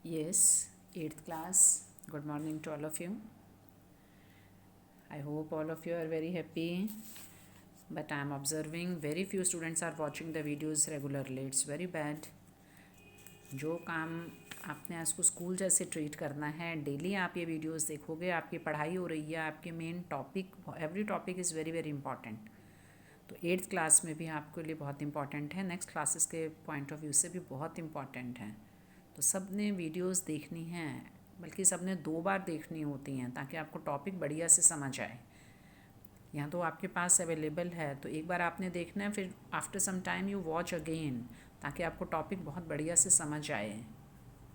Yes, 8th class. Good morning to all of you. I hope all of you are very happy. But I am observing very few students are watching the videos regularly. It's very bad. जो काम आपने आज को school जैसे treat करना है, daily आप ये वीडियोस देखोगे, आपकी पढ़ाई हो रही है, आपके main topic, every topic is very very important. तो 8th क्लास में भी आपके लिए बहुत इंपॉर्टेंट है, नेक्स्ट क्लासेस के पॉइंट ऑफ व्यू से भी बहुत इंपॉर्टेंट है. तो सब ने वीडियोस देखनी हैं, बल्कि सब ने 2 बार देखनी होती हैं ताकि आपको टॉपिक बढ़िया से समझ आए. यहाँ तो आपके पास अवेलेबल है, तो एक बार आपने देखना है, फिर after some time you watch again ताकि आपको टॉपिक बहुत बढ़िया से समझ आए.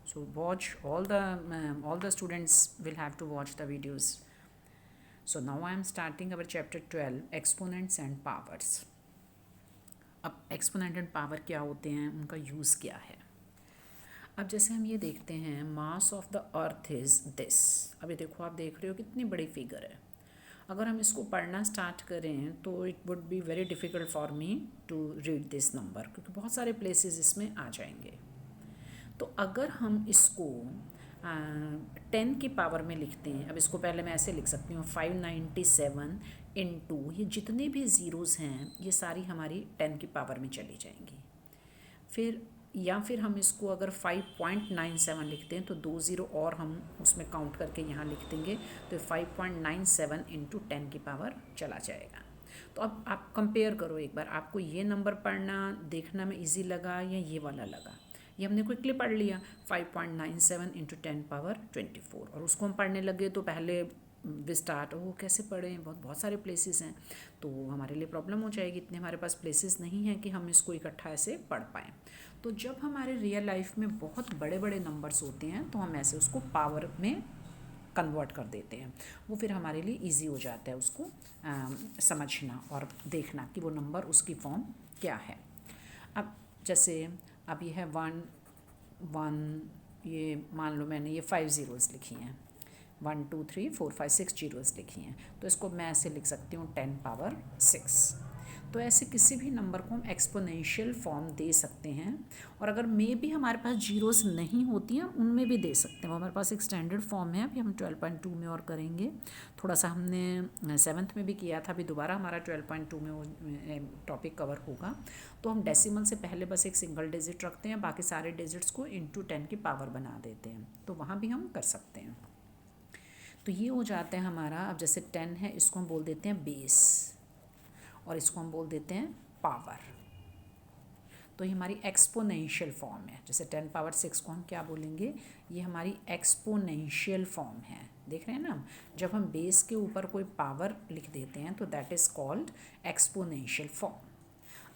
So watch all the students will have to watch the videos. So now I am starting our chapter 12, exponents and powers. अब एक्सपोनेंट एंड पावर क्या होते हैं, उनका यूज़ क्या है. अब जैसे हम ये देखते हैं, mass of the earth is this. अभी देखो, आप देख रहे हो कितनी बड़ी फिगर है. अगर हम इसको पढ़ना स्टार्ट करें तो it would be very difficult for me to read this number, क्योंकि बहुत सारे प्लेसेस इसमें आ जाएंगे. तो अगर हम इसको 10 की पावर में लिखते हैं, अब इसको पहले मैं ऐसे लिख सकती हूँ 597 इंटू, ये जितने भी ज़ीरोज़ हैं ये सारी हमारी 10 की पावर में चली जाएंगी. फिर या फिर हम इसको अगर 5.97 लिखते हैं तो 2 ज़ीरो और हम उसमें काउंट करके यहाँ लिख देंगे, तो 5.97 इंटू 10 की पावर चला जाएगा. तो अब आप कंपेयर करो एक बार, आपको ये नंबर पढ़ना देखना में इजी लगा या ये वाला लगा. ये हमने क्विकली पढ़ लिया, 5.97 इंटू 10 पावर 24, और उसको हम पढ़ने लगे तो पहले वी स्टार्ट, वो कैसे पढ़ें, बहुत सारे प्लेसेस हैं, तो हमारे लिए प्रॉब्लम हो जाएगी. इतने हमारे पास प्लेसेस नहीं हैं कि हम इसको इकट्ठा ऐसे पढ़ पाएँ. तो जब हमारे रियल लाइफ में बहुत बड़े बड़े नंबर्स होते हैं तो हम ऐसे उसको पावर में कन्वर्ट कर देते हैं. वो फिर हमारे लिए इजी हो जाता है उसको समझना और देखना कि वो नंबर उसकी फॉर्म क्या है. अब जैसे अब ये है 1, ये मान लो मैंने ये 5 ज़ीरोज़ लिखी हैं, 1 2 3 4 5 6 जीरोज़ लिखी हैं, तो इसको मैं ऐसे लिख सकती हूँ 10 पावर 6. तो ऐसे किसी भी नंबर को हम एक्सपोनेंशियल फॉर्म दे सकते हैं, और अगर मे भी हमारे पास जीरोज़ नहीं होती हैं उनमें भी दे सकते हैं. वो हमारे पास एक स्टैंडर्ड फॉर्म है. अभी हम 12.2 में और करेंगे, थोड़ा सा हमने 7th में भी किया था, अभी दोबारा हमारा 12.2 में वो टॉपिक कवर होगा. तो हम डेसिमल से पहले बस एक सिंगल डिजिट रखते हैं, बाकी सारे डिजिट्स को इंटू 10 की पावर बना देते हैं, तो वहाँ भी हम कर सकते हैं. तो ये हो जाता है हमारा. अब जैसे 10 है, इसको हम बोल देते हैं बेस, और इसको हम बोल देते हैं पावर. तो ये हमारी एक्सपोनेंशियल फॉर्म है. जैसे 10 पावर 6 को हम क्या बोलेंगे, ये हमारी एक्सपोनेंशियल फॉर्म है. देख रहे हैं ना, जब हम बेस के ऊपर कोई पावर लिख देते हैं तो that is called exponential form.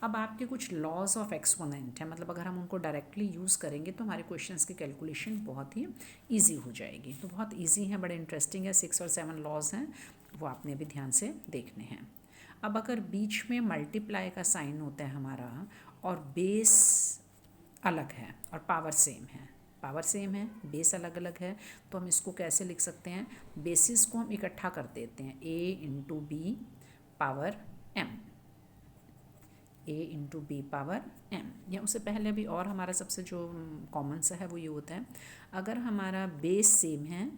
अब आपके कुछ लॉज ऑफ एक्सपोनेंट हैं, मतलब अगर हम उनको डायरेक्टली यूज़ करेंगे तो हमारे क्वेश्चंस की कैलकुलेशन बहुत ही ईजी हो जाएगी. तो बहुत ईजी है, बड़े इंटरेस्टिंग है. 6 और 7 लॉज हैं, वो आपने भी ध्यान से देखने हैं. अब अगर बीच में मल्टीप्लाई का साइन होता है हमारा, और बेस अलग है और पावर सेम है, पावर सेम है, बेस अलग अलग है, तो हम इसको कैसे लिख सकते हैं, बेसिस को हम इकट्ठा कर देते हैं, a into b power m, a into b power m. या उससे पहले भी और हमारा सबसे जो कॉमन सा है वो ये होता है, अगर हमारा बेस सेम है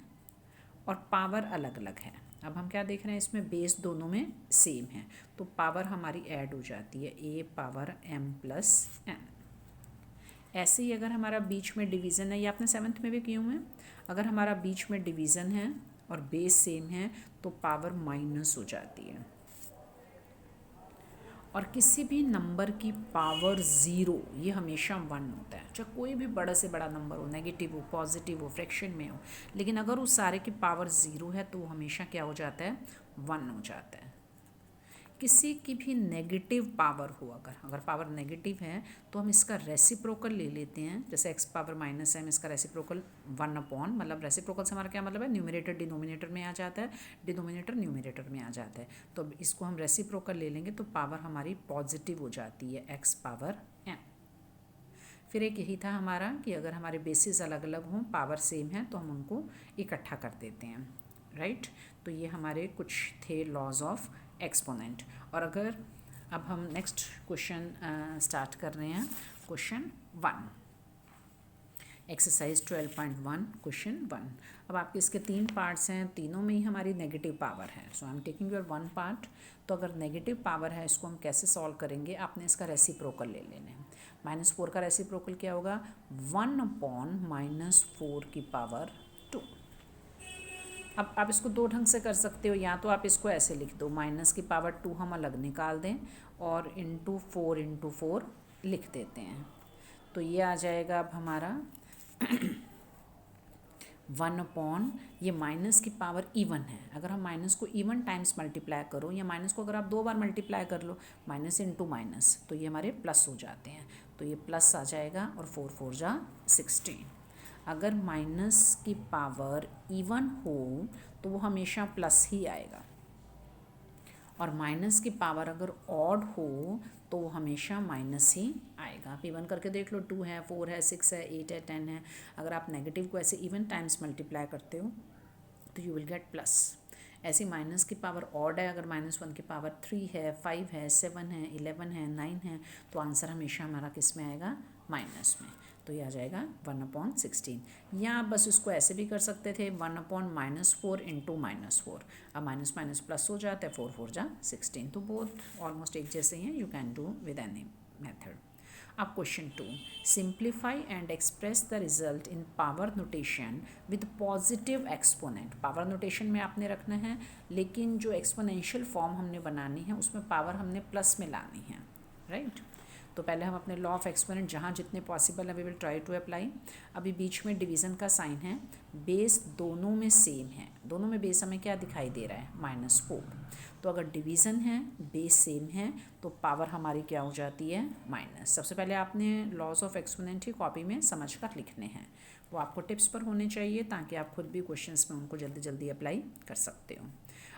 और पावर अलग अलग है. अब हम क्या देख रहे हैं, इसमें बेस दोनों में सेम है, तो पावर हमारी ऐड हो जाती है, a power m plus m. ऐसे ही अगर हमारा बीच में डिवीज़न है, ये आपने 7th में भी किए हुए हैं, अगर हमारा बीच में डिवीज़न है और बेस सेम है तो पावर माइनस हो जाती है. और किसी भी नंबर की पावर ज़ीरो ये हमेशा 1 होता है, चाहे कोई भी बड़ा से बड़ा नंबर हो, नेगेटिव हो, पॉजिटिव हो, फ्रैक्शन में हो, लेकिन अगर उस सारे की पावर ज़ीरो है तो वो हमेशा क्या हो जाता है, 1 हो जाता है. किसी की भी नेगेटिव पावर हो, अगर पावर नेगेटिव है तो हम इसका रेसिप्रोकल ले लेते हैं. जैसे x पावर माइनस है, इसका रेसिप्रोकल 1 अपॉन, मतलब रेसिप्रोकल से हमारा क्या मतलब है, न्यूमरेटर डिनोमिनेटर में आ जाता है, डिनोमिनेटर न्यूमरेटर में आ जाता है. तो अब इसको हम रेसिप्रोकल ले लेंगे तो पावर हमारी पॉजिटिव हो जाती है, x पावर m. फिर एक यही था हमारा कि अगर हमारे बेसिस अलग अलग हों, पावर सेम है, तो हम उनको इकट्ठा कर देते हैं, राइट. तो ये हमारे कुछ थे लॉज ऑफ एक्सपोनेंट. और अगर अब हम नेक्स्ट क्वेश्चन स्टार्ट कर रहे हैं, क्वेश्चन 1. Exercise 12.1 question 1। अब आपके इसके 3 पार्ट्स हैं, तीनों में ही हमारी नेगेटिव पावर है। So I am taking your 1 part. तो अगर नेगेटिव पावर है इसको हम कैसे सॉल्व करेंगे, आपने इसका रेसिप्रोकल ले लेना है। -4 का रेसिप्रोकल क्या होगा, 1/-4 की पावर 2। अब आप इसको दो ढंग से कर सकते हो, या तो आप इसको ऐसे लिख दो, माइनस की पावर 2 हम अलग निकाल दें और इंटू 4 लिख देते हैं। तो ये आ जाएगा अब हमारा 1/, ये माइनस की पावर इवन है। अगर हम माइनस को इवन टाइम्स मल्टीप्लाई करो, या माइनस को अगर आप 2 बार मल्टीप्लाई कर लो, माइनस इंटू माइनस, तो ये हमारे प्लस हो जाते हैं। तो ये प्लस आ जाएगा और 4 × 16। अगर माइनस की पावर इवन हो तो वो हमेशा प्लस ही आएगा, और माइनस की पावर अगर ऑड हो तो वो हमेशा माइनस ही आएगा। आप इवन करके देख लो, 2 है, 4 है, 6 है, 8 है, 10 है। अगर आप नेगेटिव को ऐसे इवन टाइम्स मल्टीप्लाई करते हो तो यू विल गेट प्लस। ऐसी माइनस की पावर ऑड है, अगर -1 की पावर 3 है, 5 है, 7 है, 11 है, 9 है, तो आंसर हमेशा हमारा किस में आएगा, माइनस में। तो ये आ जाएगा 1/16। या आप बस इसको ऐसे भी कर सकते थे, 1/-4 इंटू -4। अब माइनस माइनस प्लस हो जाता है, 4 × 16। तो बोथ ऑलमोस्ट एक जैसे ही हैं, you can do with any method. अब question 2, simplify and express the result in power notation with positive exponent. Power notation में आपने रखना है, लेकिन जो एक्सपोनेंशियल फॉर्म हमने बनानी है उसमें पावर हमने प्लस में लानी है, राइट। तो पहले हम अपने लॉ ऑफ एक्सपोनेंट जहाँ जितने पॉसिबल है we will try to apply. अभी बीच में डिवीज़न का साइन है, बेस दोनों में सेम है, दोनों में बेस हमें क्या दिखाई दे रहा है, -4। तो अगर डिवीज़न है, बेस सेम है, तो पावर हमारी क्या हो जाती है, माइनस। सबसे पहले आपने लॉज ऑफ एक्सपोनेंट ही कॉपी में समझ कर लिखने हैं, वो आपको टिप्स पर होने चाहिए ताकि आप खुद भी क्वेश्चंस में उनको जल्दी जल्दी अप्लाई कर सकते हो।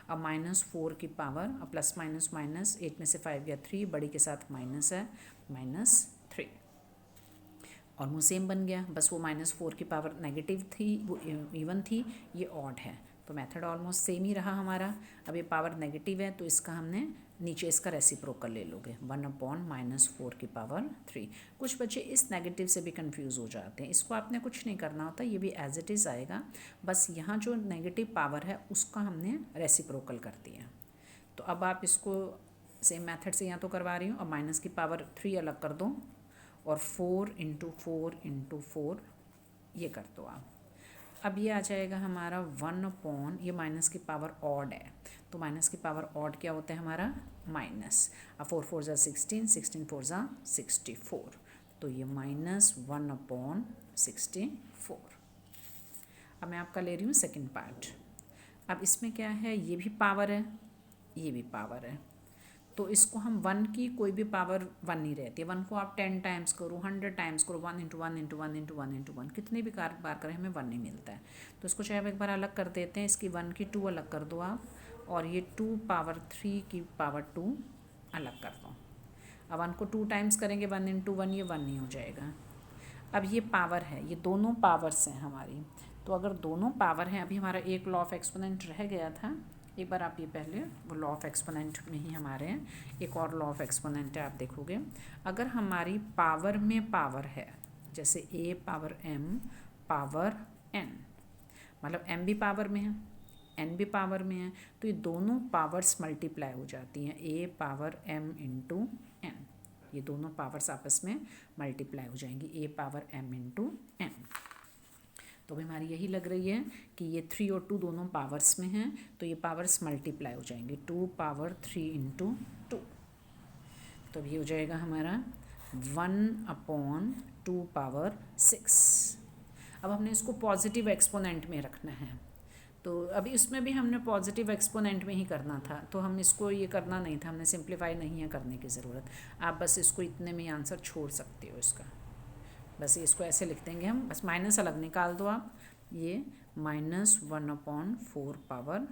अब -4 की पावर, अब प्लस माइनस माइनस, 8 में से 5 गया 3, बड़ी के साथ माइनस है, -3। ऑलमोस्ट सेम बन गया, बस वो -4 की पावर नेगेटिव थी, वो इवन थी, ये ऑड है। तो मेथड ऑलमोस्ट सेम ही रहा हमारा। अब ये पावर नेगेटिव है तो इसका हमने नीचे इसका रेसिप्रोकल ले लोगे, 1/-4 की पावर 3। कुछ बच्चे इस नेगेटिव से भी कंफ्यूज हो जाते हैं, इसको आपने कुछ नहीं करना होता, ये भी एज इट इज़ आएगा। बस यहाँ जो नेगेटिव पावर है उसका हमने रेसिप्रोकल कर दिया। तो अब आप इसको सेम मेथड से यहाँ तो करवा रही हूँ। अब माइनस की पावर 3 अलग कर दो और 4 × 4 × 4 ये कर दो आप। अब ये आ जाएगा हमारा 1/, ये माइनस की पावर ऑड है, तो माइनस की पावर ऑड क्या होता है हमारा, माइनस। अब 4 × 4 = 16, 16 × 4 = 64, तो ये -1/64। अब मैं आपका ले रही हूँ सेकंड पार्ट। अब इसमें क्या है, ये भी पावर है, ये भी पावर है, तो इसको हम 1 की कोई भी पावर 1 नहीं रहती है, 1 को आप 10 टाइम्स करो, 100 टाइम्स करो, 1 × 1 × 1 × 1 × 1 कितनी भी बार करें हमें 1 नहीं मिलता है। तो इसको चाहे हम एक बार अलग कर देते हैं, इसकी 1 की 2 अलग कर दो आप, और ये 2/3 की पावर 2 अलग कर दो। अब 1 को 2 टाइम्स करेंगे, 1 × 1, ये 1 नहीं हो जाएगा। अब ये पावर है, ये दोनों पावर्स हैं हमारी, तो अगर दोनों पावर हैं, अभी हमारा एक लॉ ऑफ एक्सपोनेंट रह गया था, एक बार आप ये पहले वो लॉ ऑफ एक्सपोनेंट में ही हमारे हैं, एक और लॉ ऑफ एक्सपोनेंट है, आप देखोगे अगर हमारी पावर में पावर है, जैसे a⁻m पावर n, मतलब m भी पावर में है, n भी पावर में है, तो ये दोनों पावर्स मल्टीप्लाई हो जाती हैं, a⁻m × n, ये दोनों पावर्स आपस में मल्टीप्लाई हो जाएंगी, a⁻m × n। तो अभी हमारी यही लग रही है कि ये 3 और 2 दोनों पावर्स में हैं, तो ये पावर्स मल्टीप्लाई हो जाएंगे, 2/3 × 2। तो ये हो जाएगा हमारा 1/2⁶। अब हमने इसको पॉजिटिव एक्सपोनेंट में रखना है, तो अभी उसमें भी हमने पॉजिटिव एक्सपोनेंट में ही करना था, तो हम इसको ये करना नहीं था, हमने सिंप्लीफाई नहीं है करने की ज़रूरत। आप बस इसको इतने में आंसर छोड़ सकते हो इसका, बस इसको ऐसे लिख देंगे हम, बस माइनस अलग निकाल दो आप, ये -1/4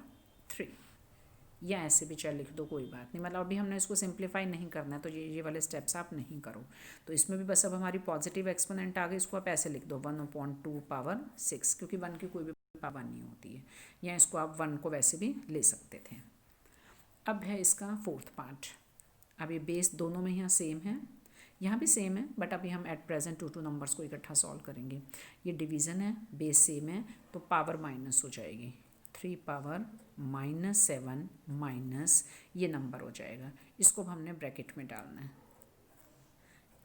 या ऐसे भी चाहे लिख दो, कोई बात नहीं। मतलब अभी हमने इसको सिंप्लीफाई नहीं करना है, तो ये वाले स्टेप्स आप नहीं करो। तो इसमें भी बस अब हमारी पॉजिटिव एक्सपोनेंट आ गई, इसको आप ऐसे लिख दो 1/2⁶, क्योंकि 1 की कोई भी पावर नहीं होती है, या इसको आप 1 को वैसे भी ले सकते थे। अब है इसका फोर्थ पार्ट। अब ये बेस दोनों में यहाँ सेम है, यहाँ भी सेम है, बट अभी हम एट प्रेजेंट टू नंबर्स को इकट्ठा सॉल्व करेंगे। ये डिवीज़न है, बेस सेम है, तो पावर माइनस हो जाएगी, 3 पावर -7 माइनस ये नंबर हो जाएगा। इसको हमने ब्रैकेट में डालना है,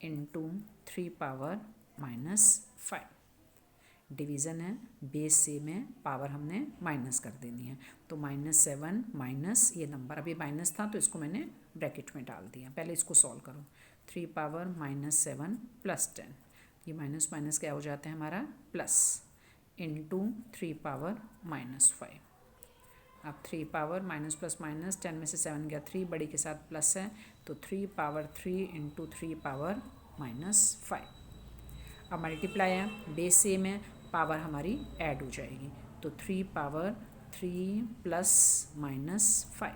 इंटू 3 पावर -5। डिवीज़न है, बेस सेम है, पावर हमने माइनस कर देनी है, तो -7 माइनस ये नंबर, अभी माइनस था तो इसको मैंने ब्रैकेट में डाल दिया। पहले इसको सॉल्व करो, 3 पावर -7 + 10, ये माइनस माइनस क्या हो जाता है हमारा प्लस, इंटू 3 पावर -5। अब 3 पावर माइनस प्लस माइनस, 10 में से 7 गया 3, बड़ी के साथ प्लस है, तो 3 पावर 3 इंटू 3 पावर -5। अब मल्टीप्लाई है, बेस सेम है, पावर हमारी ऐड हो जाएगी, तो 3 पावर 3 + -5।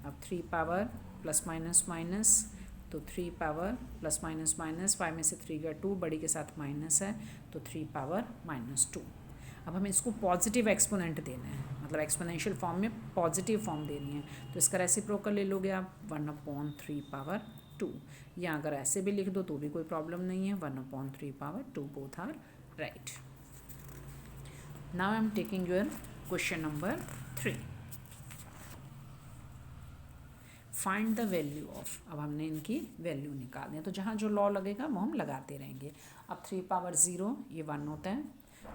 अब 3 पावर प्लस माइनस माइनस, तो 3 पावर प्लस माइनस माइनस, 5 में से 3 गया 2, बड़ी के साथ माइनस है, तो 3 पावर -2। अब हमें इसको पॉजिटिव एक्सपोनेंट देना है, मतलब एक्सपोनेंशियल फॉर्म में पॉजिटिव फॉर्म देनी है, तो इसका रेसिप्रोकल ले लोगे आप 1/3 पावर 2, या अगर ऐसे भी लिख दो तो भी कोई प्रॉब्लम नहीं है, 1/3 power 2, both are right. Now I am taking your question number 3, find the value of. अब हमने इनकी वैल्यू निकालनी है, तो जहाँ जो लॉ लगेगा वो हम लगाते रहेंगे। अब 3 पावर 0 ये 1 होता है,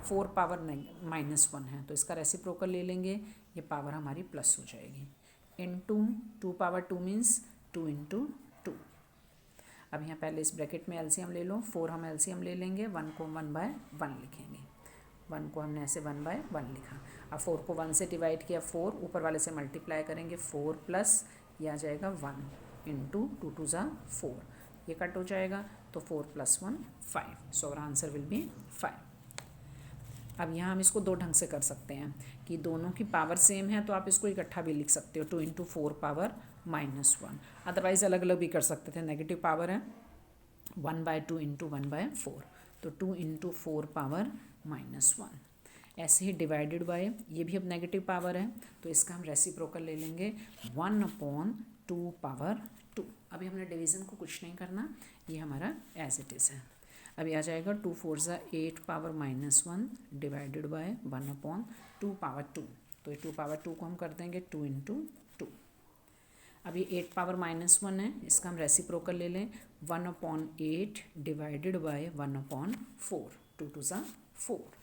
4 पावर -1 है, तो इसका रेसिप्रोकल ले लेंगे, ये पावर हमारी प्लस हो जाएगी, इंटू 2 पावर 2 मीन्स 2 × 2। अब यहाँ पहले इस ब्रैकेट में एलसीएम ले लो, 4 हम एलसीएम ले लेंगे, 1 को 1/1 लिखेंगे, 1 को हमने ऐसे 1/1 लिखा। अब 4 को 1 से डिवाइड किया, 4 ऊपर वाले से मल्टीप्लाई करेंगे, 4 प्लस ये आ जाएगा 1 इंटू 2 2 ज़ा 4, ये कट हो जाएगा, तो 4 + 1 5, so our answer will be 5। अब यहाँ हम इसको दो ढंग से कर सकते हैं कि दोनों की पावर सेम है, तो आप इसको इकट्ठा भी लिख सकते हो, 2 × 4 पावर -1, अदरवाइज़ अलग अलग भी कर सकते थे, नेगेटिव पावर है 1/2 × 1/4, तो 2 × 4 पावर -1। ऐसे ही डिवाइडेड बाय, ये भी अब नेगेटिव पावर है, तो इसका हम रेसिप्रोकल ले लेंगे 1/2 पावर 2। अभी हमने डिवीज़न को कुछ नहीं करना, ये हमारा एज इट इज़ है। अभी आ जाएगा 2 4 ज़ा 8 पावर -1 डिवाइडेड बाय 1/2 पावर 2, तो ये 2 पावर 2 को हम कर देंगे 2 × 2। अभी 8 पावर -1 है, इसका हम रेसिप्रोकल ले लें 1/8 डिवाइडेड बाय 1/4, 2 2 ज़ा 4।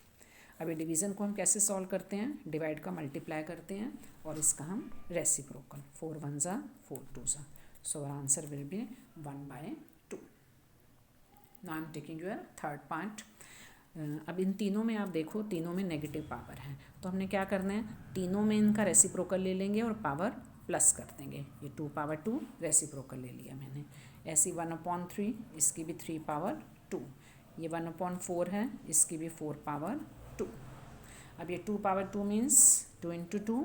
अभी डिवीज़न को हम कैसे सॉल्व करते हैं, डिवाइड का मल्टीप्लाई करते हैं और इसका हम रेसिप्रोकल, 4 1 ज़ा 4 2 ज़ा, so our answer will be 1/2। Now I am taking your third part. अब इन तीनों में आप देखो, तीनों में नेगेटिव पावर है, तो हमने क्या करना है, तीनों में इनका रेसिप्रोकल ले लेंगे और पावर प्लस कर देंगे। ये 2 पावर 2 रेसिप्रोकल ले लिया मैंने, ऐसी 1/3, इसकी भी 3 पावर 2, ये 1/4 है, इसकी भी 4 पावर 2। अब ये 2 power 2 means 2 × 2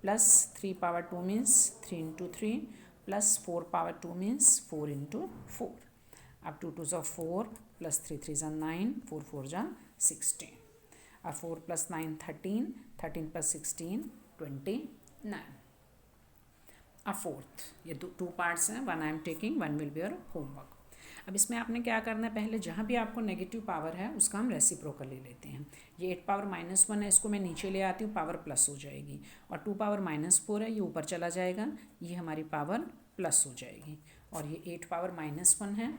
plus 3 power 2 means 3 × 3 plus 4 power 2 means 4 × 4। अब 2 2 ज़ा 4 प्लस 3 3 ज़ा 9, 4 4 ज़ा 16। अब 4 + 9 13, 13 + 16 29। अब फोर्थ, ये टू पार्ट्स हैं, 1 आई am taking, 1 will be your homework. अब इसमें आपने क्या करना है, पहले जहाँ भी आपको नेगेटिव पावर है उसका हम रेसिप्रोकल ले लेते हैं। ये 8 पावर -1 है, इसको मैं नीचे ले आती हूँ, पावर प्लस हो जाएगी, और 2 पावर -4 है, ये ऊपर चला जाएगा, ये हमारी पावर प्लस हो जाएगी, और ये 8 पावर -1 है,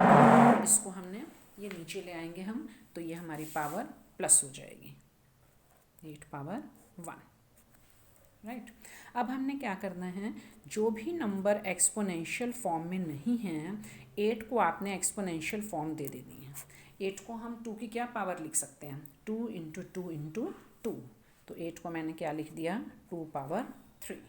इसको हमने ये नीचे ले आएंगे हम, तो ये हमारी पावर प्लस हो जाएगी, 8 पावर 1, राइट। अब हमने क्या करना है, जो भी नंबर एक्सपोनेंशियल फॉर्म में नहीं है, 8 को आपने एक्सपोनेंशियल फॉर्म दे देनी है। 8 को हम 2 की क्या पावर लिख सकते हैं, 2 × 2 × 2, तो 8 को मैंने क्या लिख दिया, 2 पावर 3।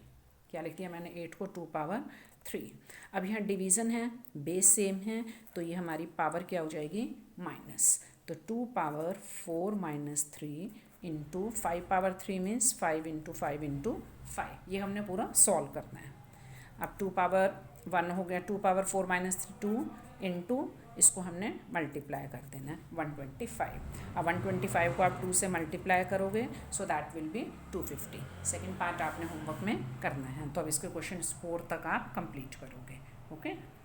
क्या लिख दिया मैंने, 8 को 2 पावर 3। अब यहाँ डिवीज़न है, बेस सेम है, तो ये हमारी पावर क्या हो जाएगी, माइनस, तो 2 पावर 4 - 3 इंटू 5 पावर 3 मीन्स 5 × 5 × 5, ये हमने पूरा सॉल्व करना है। अब 2 पावर 1 हो गया, 2 पावर 4 - 3 2 इंटू इसको हमने मल्टीप्लाई कर देना है 125। अब 125 को आप 2 से मल्टीप्लाई करोगे, so that will be 250। Second part आपने होमवर्क में करना है, तो अब इसके क्वेश्चन 4 तक आप कंप्लीट करोगे, ओके।